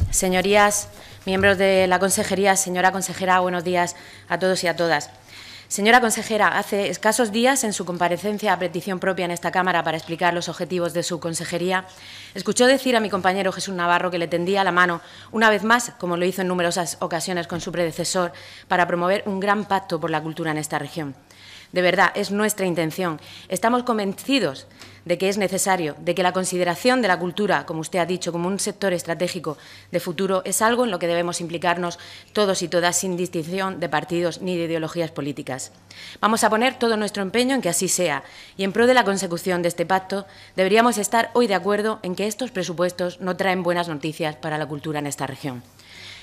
Señorías, miembros de la Consejería, señora consejera, buenos días a todos y a todas. Señora consejera, hace escasos días, en su comparecencia a petición propia en esta Cámara para explicar los objetivos de su consejería, escuchó decir a mi compañero Jesús Navarro que le tendía la mano, una vez más, como lo hizo en numerosas ocasiones con su predecesor, para promover un gran pacto por la cultura en esta región. De verdad, es nuestra intención. Estamos convencidos de que es necesario, de que la consideración de la cultura, como usted ha dicho, como un sector estratégico de futuro, es algo en lo que debemos implicarnos todos y todas, sin distinción de partidos ni de ideologías políticas. Vamos a poner todo nuestro empeño en que así sea, y en pro de la consecución de este pacto, deberíamos estar hoy de acuerdo en que estos presupuestos no traen buenas noticias para la cultura en esta región.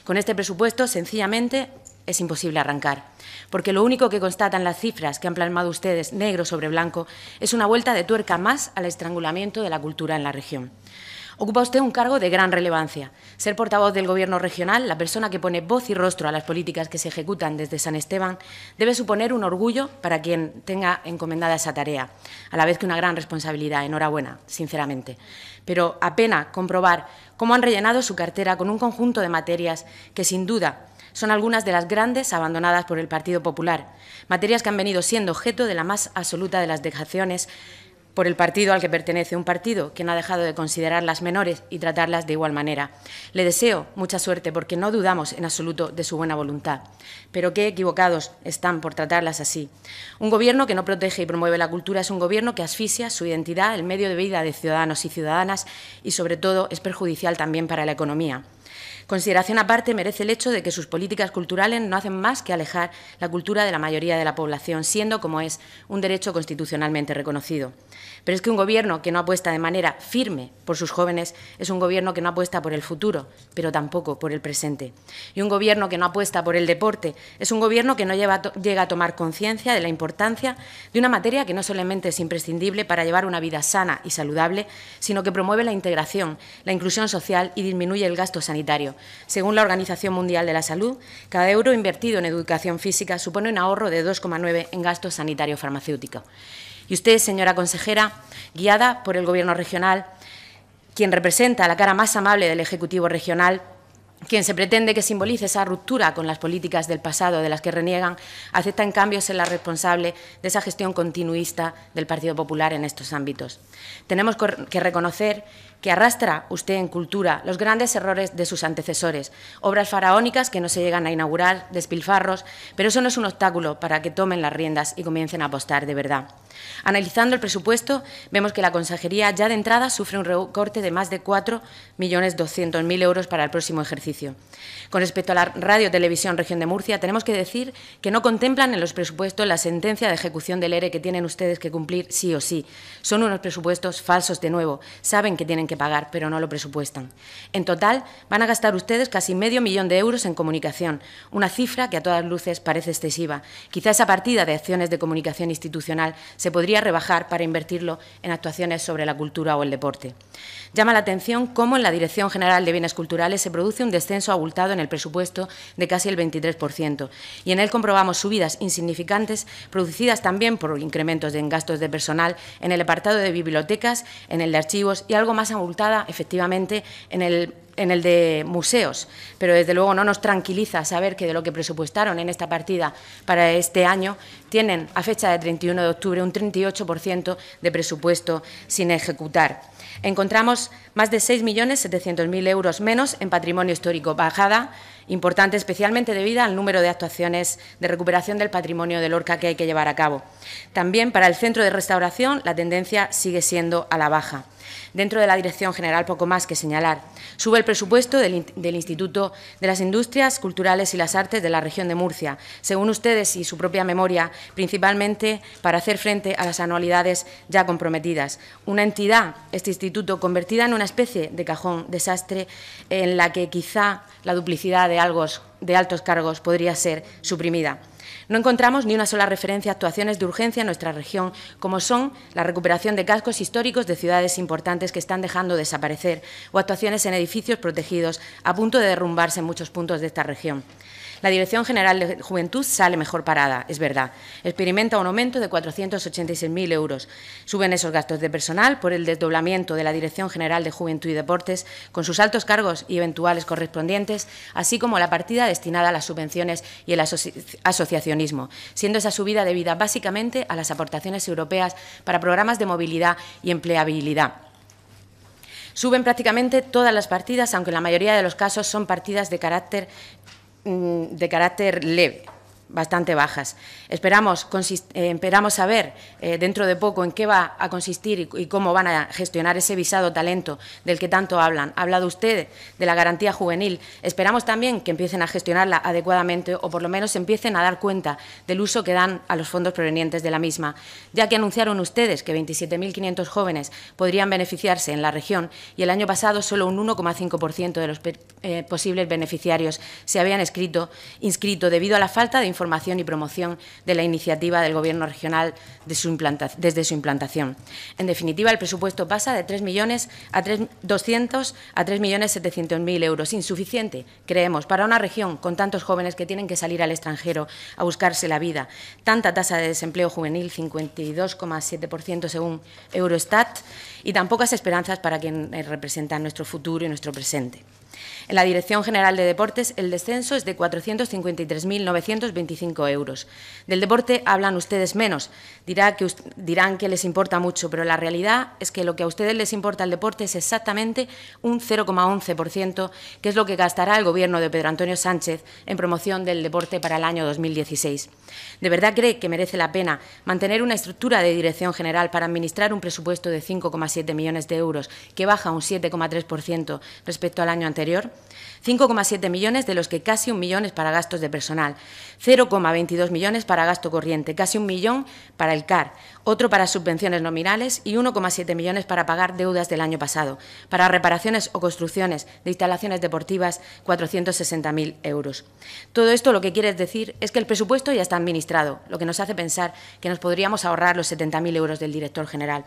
Con este presupuesto, sencillamente, es imposible arrancar, porque lo único que constatan las cifras que han plasmado ustedes negro sobre blanco es una vuelta de tuerca más al estrangulamiento de la cultura en la región. Ocupa usted un cargo de gran relevancia. Ser portavoz del Gobierno regional, la persona que pone voz y rostro a las políticas que se ejecutan desde San Esteban, debe suponer un orgullo para quien tenga encomendada esa tarea, a la vez que una gran responsabilidad. Enhorabuena, sinceramente. Pero apena comprobar cómo han rellenado su cartera con un conjunto de materias que, sin duda, son algunas de las grandes abandonadas por el Partido Popular, materias que han venido siendo objeto de la más absoluta de las dejaciones por el partido al que pertenece, un partido que no ha dejado de considerarlas menores y tratarlas de igual manera. Le deseo mucha suerte porque no dudamos en absoluto de su buena voluntad, pero qué equivocados están por tratarlas así. Un Gobierno que no protege y promueve la cultura es un Gobierno que asfixia su identidad, el medio de vida de ciudadanos y ciudadanas y, sobre todo, es perjudicial también para la economía. Consideración aparte merece el hecho de que sus políticas culturales no hacen más que alejar la cultura de la mayoría de la población, siendo, como es, un derecho constitucionalmente reconocido. Pero es que un Gobierno que no apuesta de manera firme por sus jóvenes es un Gobierno que no apuesta por el futuro, pero tampoco por el presente. Y un Gobierno que no apuesta por el deporte es un Gobierno que no llega a tomar conciencia de la importancia de una materia que no solamente es imprescindible para llevar una vida sana y saludable, sino que promueve la integración, la inclusión social y disminuye el gasto sanitario. Según la Organización Mundial de la Salud, cada euro invertido en educación física supone un ahorro de 2,9 en gasto sanitario farmacéutico. Y usted, señora consejera, guiada por el Gobierno regional, quien representa la cara más amable del Ejecutivo regional, quien se pretende que simbolice esa ruptura con las políticas del pasado de las que reniegan, acepta en cambio ser la responsable de esa gestión continuista del Partido Popular en estos ámbitos. Tenemos que reconocer que arrastra usted en cultura los grandes errores de sus antecesores, obras faraónicas que no se llegan a inaugurar, despilfarros, pero eso no es un obstáculo para que tomen las riendas y comiencen a apostar de verdad. Analizando el presupuesto, vemos que la Consejería ya de entrada sufre un recorte de más de 4.200.000 euros para el próximo ejercicio. Con respecto a la Radio Televisión Región de Murcia, tenemos que decir que no contemplan en los presupuestos la sentencia de ejecución del ERE que tienen ustedes que cumplir sí o sí. Son unos presupuestos falsos de nuevo. Saben que tienen que pagar, pero no lo presupuestan. En total, van a gastar ustedes casi medio millón de euros en comunicación, una cifra que a todas luces parece excesiva. Quizá esa partida de acciones de comunicación institucional se podría rebajar para invertirlo en actuaciones sobre la cultura o el deporte. Llama la atención cómo en la Dirección General de Bienes Culturales se produce un descenso abultado en el presupuesto de casi el 23%, y en él comprobamos subidas insignificantes producidas también por incrementos en gastos de personal en el apartado de bibliotecas, en el de archivos y algo más abultada, efectivamente, en el de museos, pero desde luego no nos tranquiliza saber que de lo que presupuestaron en esta partida para este año tienen a fecha de 31 de octubre un 38% de presupuesto sin ejecutar. Encontramos más de 6.700.000 euros menos en patrimonio histórico, bajada importante especialmente debido al número de actuaciones de recuperación del patrimonio de Lorca que hay que llevar a cabo. También para el Centro de Restauración la tendencia sigue siendo a la baja. Dentro de la Dirección General, poco más que señalar. Sube el presupuesto del Instituto de las Industrias Culturales y las Artes de la región de Murcia, según ustedes y su propia memoria, principalmente para hacer frente a las anualidades ya comprometidas. Una entidad, este instituto, convertida en una especie de cajón desastre en la que quizá la duplicidad de altos cargos podría ser suprimida. No encontramos ni una sola referencia a actuaciones de urgencia en nuestra región, como son la recuperación de cascos históricos de ciudades importantes que están dejando desaparecer o actuaciones en edificios protegidos a punto de derrumbarse en muchos puntos de esta región. La Dirección General de Juventud sale mejor parada, es verdad. Experimenta un aumento de 486.000 euros. Suben esos gastos de personal por el desdoblamiento de la Dirección General de Juventud y Deportes, con sus altos cargos y eventuales correspondientes, así como la partida destinada a las subvenciones y el asociacionismo, siendo esa subida debida básicamente a las aportaciones europeas para programas de movilidad y empleabilidad. Suben prácticamente todas las partidas, aunque en la mayoría de los casos son partidas de carácter leve, bastante bajas. Esperamos saber dentro de poco en qué va a consistir y cómo van a gestionar ese visado talento del que tanto hablan. Ha hablado usted de la garantía juvenil. Esperamos también que empiecen a gestionarla adecuadamente o por lo menos empiecen a dar cuenta del uso que dan a los fondos provenientes de la misma, ya que anunciaron ustedes que 27.500 jóvenes podrían beneficiarse en la región y el año pasado solo un 1,5% de los posibles beneficiarios se habían inscrito debido a la falta de información y promoción de la iniciativa del Gobierno regional desde su implantación. En definitiva, el presupuesto pasa de 3 millones a 3.700.000 euros, insuficiente, creemos, para una región con tantos jóvenes que tienen que salir al extranjero a buscarse la vida, tanta tasa de desempleo juvenil, 52,7% según Eurostat, y tan pocas esperanzas para quienes representan nuestro futuro y nuestro presente. En la Dirección General de Deportes, el descenso es de 453.925 euros. Del deporte hablan ustedes menos. Dirán que les importa mucho, pero la realidad es que lo que a ustedes les importa el deporte es exactamente un 0,11%, que es lo que gastará el Gobierno de Pedro Antonio Sánchez en promoción del deporte para el año 2016. ¿De verdad cree que merece la pena mantener una estructura de dirección general para administrar un presupuesto de 5,7 millones de euros, que baja un 7,3% respecto al año anterior? 5,7 millones, de los que casi 1 millón es para gastos de personal, 0,22 millones para gasto corriente, casi 1 millón para el CAR, otro para subvenciones nominales y 1,7 millones para pagar deudas del año pasado. Para reparaciones o construcciones de instalaciones deportivas, 460.000 euros. Todo esto lo que quiere decir es que el presupuesto ya está administrado, lo que nos hace pensar que nos podríamos ahorrar los 70.000 euros del director general.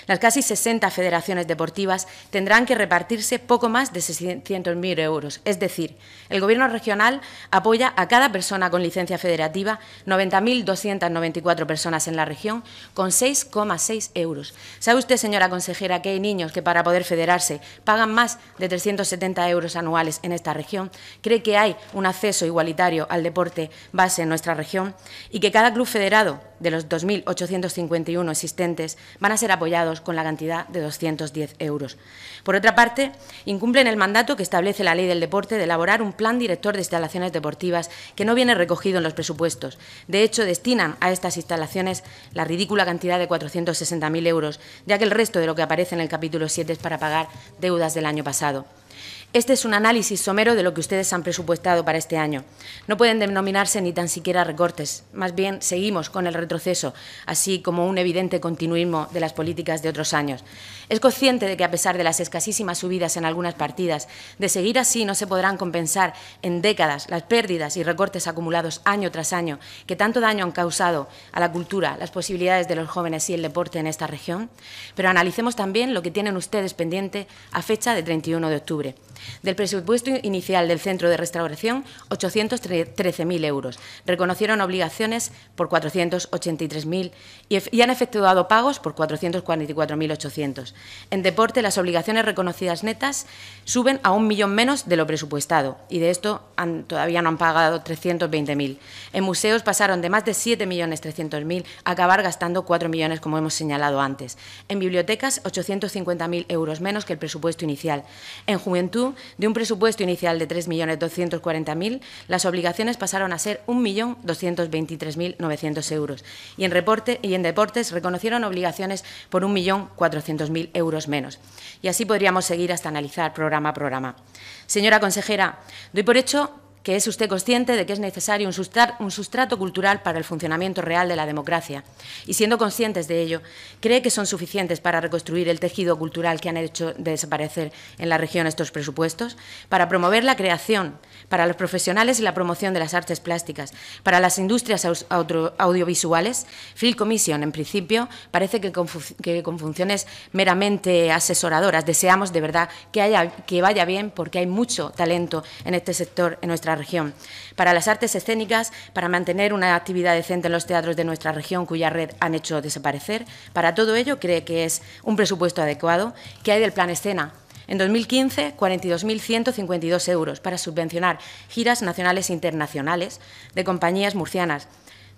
Las casi 60 federaciones deportivas tendrán que repartirse poco más de 600.000 euros. Es decir, el Gobierno regional apoya a cada persona con licencia federativa, 90.294 personas en la región, con 6,6 euros. ¿Sabe usted, señora consejera, que hay niños que para poder federarse pagan más de 370 euros anuales en esta región? ¿Cree que hay un acceso igualitario al deporte base en nuestra región? Y que cada club federado de los 2.851 existentes van a ser apoyados con la cantidad de 210 euros. Por otra parte, incumplen el mandato que establece la Ley del Deporte de elaborar un plan director de instalaciones deportivas que no viene recogido en los presupuestos. De hecho, destinan a estas instalaciones la ridícula cantidad de 460.000 euros, ya que el resto de lo que aparece en el capítulo 7 es para pagar deudas del año pasado. Este es un análisis somero de lo que ustedes han presupuestado para este año. No pueden denominarse ni tan siquiera recortes, más bien seguimos con el retroceso, así como un evidente continuismo de las políticas de otros años. Es consciente de que, a pesar de las escasísimas subidas en algunas partidas, de seguir así no se podrán compensar en décadas las pérdidas y recortes acumulados año tras año que tanto daño han causado a la cultura, las posibilidades de los jóvenes y el deporte en esta región. Pero analicemos también lo que tienen ustedes pendiente a fecha de 31 de octubre. Del presupuesto inicial del Centro de Restauración, 813.000 euros. Reconocieron obligaciones por 483.000 y han efectuado pagos por 444.800. En deporte, las obligaciones reconocidas netas suben a 1 millón menos de lo presupuestado y de esto todavía no han pagado 320.000. En museos pasaron de más de 7.300.000 a acabar gastando 4 millones, como hemos señalado antes. En bibliotecas, 850.000 euros menos que el presupuesto inicial. En juventud, de un presupuesto inicial de 3.240.000, las obligaciones pasaron a ser 1.223.900 euros. Y en deportes reconocieron obligaciones por 1.400.000 euros menos. Y así podríamos seguir hasta analizar programa a programa. Señora consejera, doy por hecho que es usted consciente de que es necesario un sustrato cultural para el funcionamiento real de la democracia y, siendo conscientes de ello, ¿cree que son suficientes para reconstruir el tejido cultural que han hecho desaparecer en la región estos presupuestos? Para promover la creación, para los profesionales y la promoción de las artes plásticas, para las industrias audiovisuales, Field Commission, en principio, parece que con funciones meramente asesoradoras. Deseamos de verdad que vaya bien, porque hay mucho talento en este sector en nuestra nuestra región, para las artes escénicas, para mantener una actividad decente en los teatros de nuestra región cuya red han hecho desaparecer. Para todo ello, cree que es un presupuesto adecuado. ¿Qué hay del Plan Escena? En 2015, 42.152 euros para subvencionar giras nacionales e internacionales de compañías murcianas.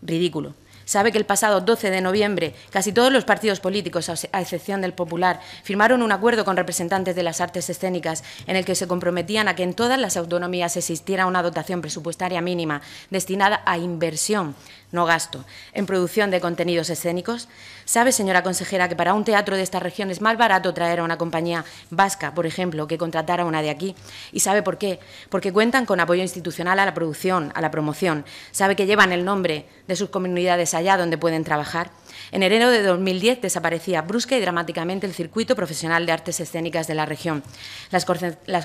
Ridículo. Sabe que el pasado 12 de noviembre casi todos los partidos políticos, a excepción del Popular, firmaron un acuerdo con representantes de las artes escénicas en el que se comprometían a que en todas las autonomías existiera una dotación presupuestaria mínima destinada a inversión, no gasto, en producción de contenidos escénicos. ¿Sabe, señora consejera, que para un teatro de esta región es más barato traer a una compañía vasca, por ejemplo, que contratar a una de aquí? ¿Y sabe por qué? Porque cuentan con apoyo institucional a la producción, a la promoción. ¿Sabe que llevan el nombre de sus comunidades allá donde pueden trabajar? En enero de 2010 desaparecía brusca y dramáticamente el circuito profesional de artes escénicas de la región, las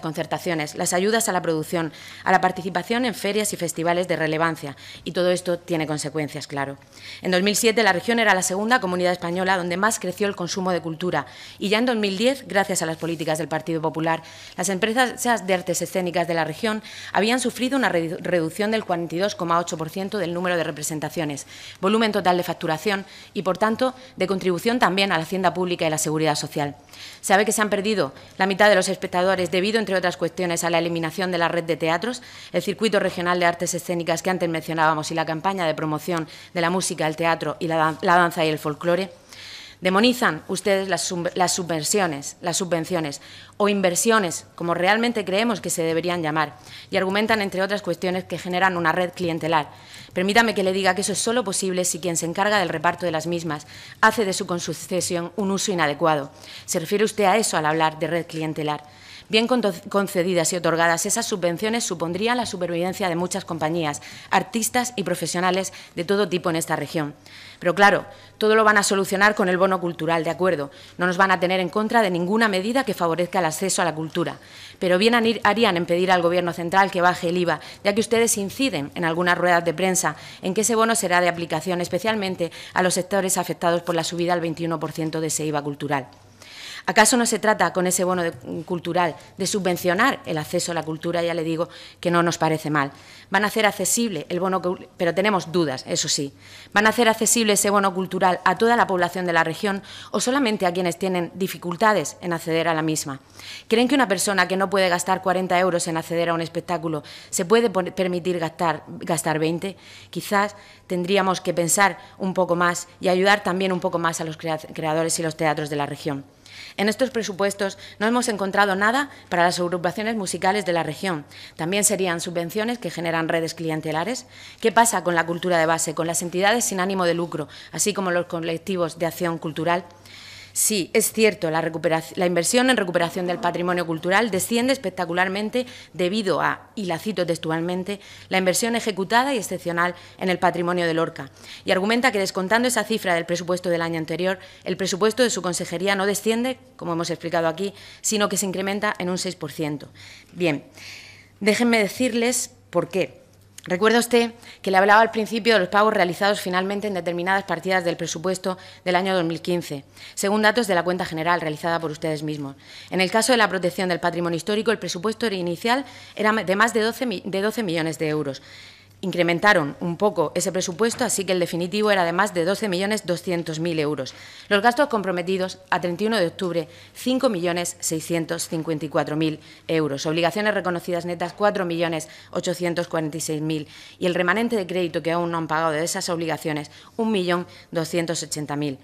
concertaciones, las ayudas a la producción, a la participación en ferias y festivales de relevancia. Y todo esto tiene consecuencias, claro. En 2007 la región era la segunda comunidad española donde más creció el consumo de cultura. Y ya en 2010, gracias a las políticas del Partido Popular, las empresas de artes escénicas de la región habían sufrido una reducción del 42,8% del número de representaciones, volumen total de facturación y, por tanto, de contribución también a la hacienda pública y la seguridad social. ¿Sabe que se han perdido la mitad de los espectadores debido, entre otras cuestiones, a la eliminación de la red de teatros, el circuito regional de artes escénicas que antes mencionábamos y la campaña de promoción de la música, el teatro y la danza y el folclore? Demonizan ustedes las subvenciones o inversiones, como realmente creemos que se deberían llamar, y argumentan, entre otras cuestiones, que generan una red clientelar. Permítame que le diga que eso es solo posible si quien se encarga del reparto de las mismas hace de su concesión un uso inadecuado. ¿Se refiere usted a eso al hablar de red clientelar? Bien concedidas y otorgadas, esas subvenciones supondrían la supervivencia de muchas compañías, artistas y profesionales de todo tipo en esta región. Pero claro, todo lo van a solucionar con el bono cultural, de acuerdo. No nos van a tener en contra de ninguna medida que favorezca el acceso a la cultura. Pero bien harían en pedir al Gobierno central que baje el IVA, ya que ustedes inciden en algunas ruedas de prensa en que ese bono será de aplicación especialmente a los sectores afectados por la subida al 21% de ese IVA cultural. ¿Acaso no se trata con ese bono cultural de subvencionar el acceso a la cultura? Ya le digo que no nos parece mal. Van a hacer accesible el bono, pero tenemos dudas, eso sí. ¿Van a hacer accesible ese bono cultural a toda la población de la región o solamente a quienes tienen dificultades en acceder a la misma? ¿Creen que una persona que no puede gastar 40 euros en acceder a un espectáculo se puede permitir gastar 20? Quizás tendríamos que pensar un poco más y ayudar también un poco más a los creadores y los teatros de la región. En estos presupuestos no hemos encontrado nada para las agrupaciones musicales de la región. También serían subvenciones que generan redes clientelares. ¿Qué pasa con la cultura de base, con las entidades sin ánimo de lucro, así como los colectivos de acción cultural? Sí, es cierto, la inversión en recuperación del patrimonio cultural desciende espectacularmente debido a, y la cito textualmente, la inversión ejecutada y excepcional en el patrimonio de Lorca. Y argumenta que, descontando esa cifra del presupuesto del año anterior, el presupuesto de su consejería no desciende, como hemos explicado aquí, sino que se incrementa en un 6%. Bien, déjenme decirles por qué. Recuerda usted que le hablaba al principio de los pagos realizados finalmente en determinadas partidas del presupuesto del año 2015, según datos de la cuenta general realizada por ustedes mismos. En el caso de la protección del patrimonio histórico, el presupuesto inicial era de más de 12 millones de euros. Incrementaron un poco ese presupuesto, así que el definitivo era de más de 12.200.000 euros. Los gastos comprometidos a 31 de octubre, 5.654.000 euros. Obligaciones reconocidas netas, 4.846.000. Y el remanente de crédito que aún no han pagado de esas obligaciones, 1.208.000.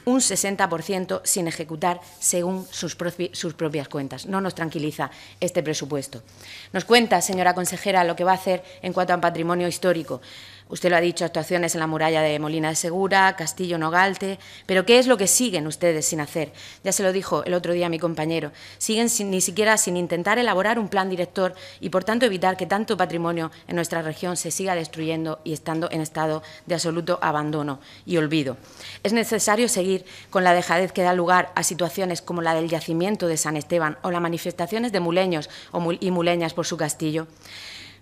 Un 60% sin ejecutar según sus propias cuentas. No nos tranquiliza este presupuesto. Nos cuenta, señora consejera, lo que va a hacer en cuanto a patrimonio histórico. Usted lo ha dicho, actuaciones en la muralla de Molina de Segura, Castillo Nogalte, pero ¿qué es lo que siguen ustedes sin hacer? Ya se lo dijo el otro día mi compañero, siguen ni siquiera sin intentar elaborar un plan director y, por tanto, evitar que tanto patrimonio en nuestra región se siga destruyendo y estando en estado de absoluto abandono y olvido. Es necesario seguir con la dejadez que da lugar a situaciones como la del yacimiento de San Esteban o las manifestaciones de muleños y muleñas por su castillo.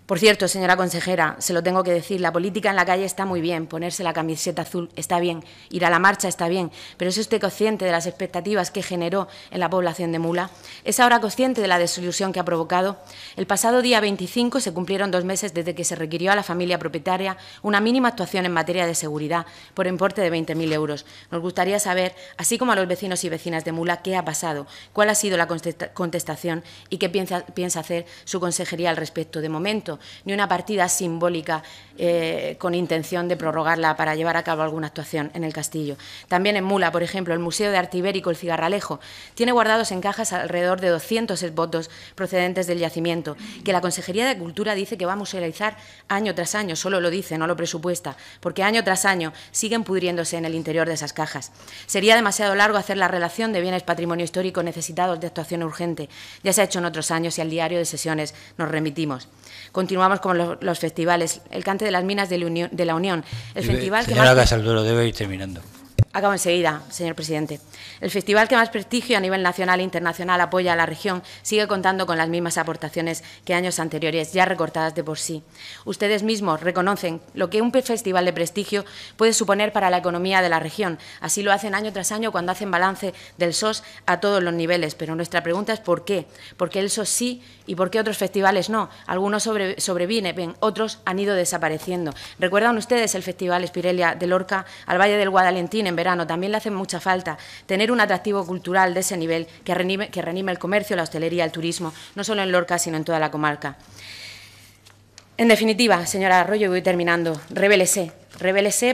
Por cierto, señora consejera, se lo tengo que decir, la política en la calle está muy bien, ponerse la camiseta azul está bien, ir a la marcha está bien, pero ¿es usted consciente de las expectativas que generó en la población de Mula? ¿Es ahora consciente de la desilusión que ha provocado? El pasado día 25 se cumplieron 2 meses desde que se requirió a la familia propietaria una mínima actuación en materia de seguridad por importe de 20.000 euros. Nos gustaría saber, así como a los vecinos y vecinas de Mula, qué ha pasado, cuál ha sido la contestación y qué piensa hacer su consejería al respecto. De momento, ni una partida simbólica con intención de prorrogarla para llevar a cabo alguna actuación en el castillo. También en Mula, por ejemplo, el Museo de Arte Ibérico, el Cigarralejo, tiene guardados en cajas alrededor de 200 esbotos procedentes del yacimiento, que la Consejería de Cultura dice que va a musealizar año tras año, solo lo dice, no lo presupuesta, porque año tras año siguen pudriéndose en el interior de esas cajas. Sería demasiado largo hacer la relación de bienes patrimonio histórico necesitados de actuación urgente. Ya se ha hecho en otros años y al diario de sesiones nos remitimos. Continuamos con los festivales. El Cante de las Minas de la Unión. El festival señora Casalduro, debe ir terminando. Acabo enseguida, señor presidente. El festival que más prestigio a nivel nacional e internacional apoya a la región sigue contando con las mismas aportaciones que años anteriores, ya recortadas de por sí. Ustedes mismos reconocen lo que un festival de prestigio puede suponer para la economía de la región. Así lo hacen año tras año cuando hacen balance del SOS a todos los niveles. Pero nuestra pregunta es ¿por qué? ¿Por qué el SOS sí y por qué otros festivales no? Algunos sobreviven, otros han ido desapareciendo. ¿Recuerdan ustedes el Festival Espirelia de Lorca al Valle del Guadalentín en verano? También le hace mucha falta tener un atractivo cultural de ese nivel que reanime el comercio, la hostelería, el turismo, no solo en Lorca, sino en toda la comarca. En definitiva, señora Arroyo, voy terminando, revélese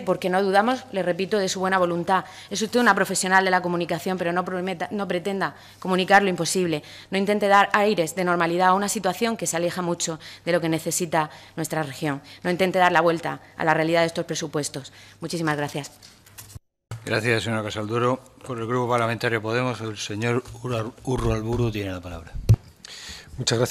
porque no dudamos, le repito, de su buena voluntad. Es usted una profesional de la comunicación, pero no pretenda comunicar lo imposible. No intente dar aires de normalidad a una situación que se aleja mucho de lo que necesita nuestra región. No intente dar la vuelta a la realidad de estos presupuestos. Muchísimas gracias. Gracias, señora Casalduro. Por el Grupo Parlamentario Podemos, el señor Urro Alburu tiene la palabra. Muchas gracias.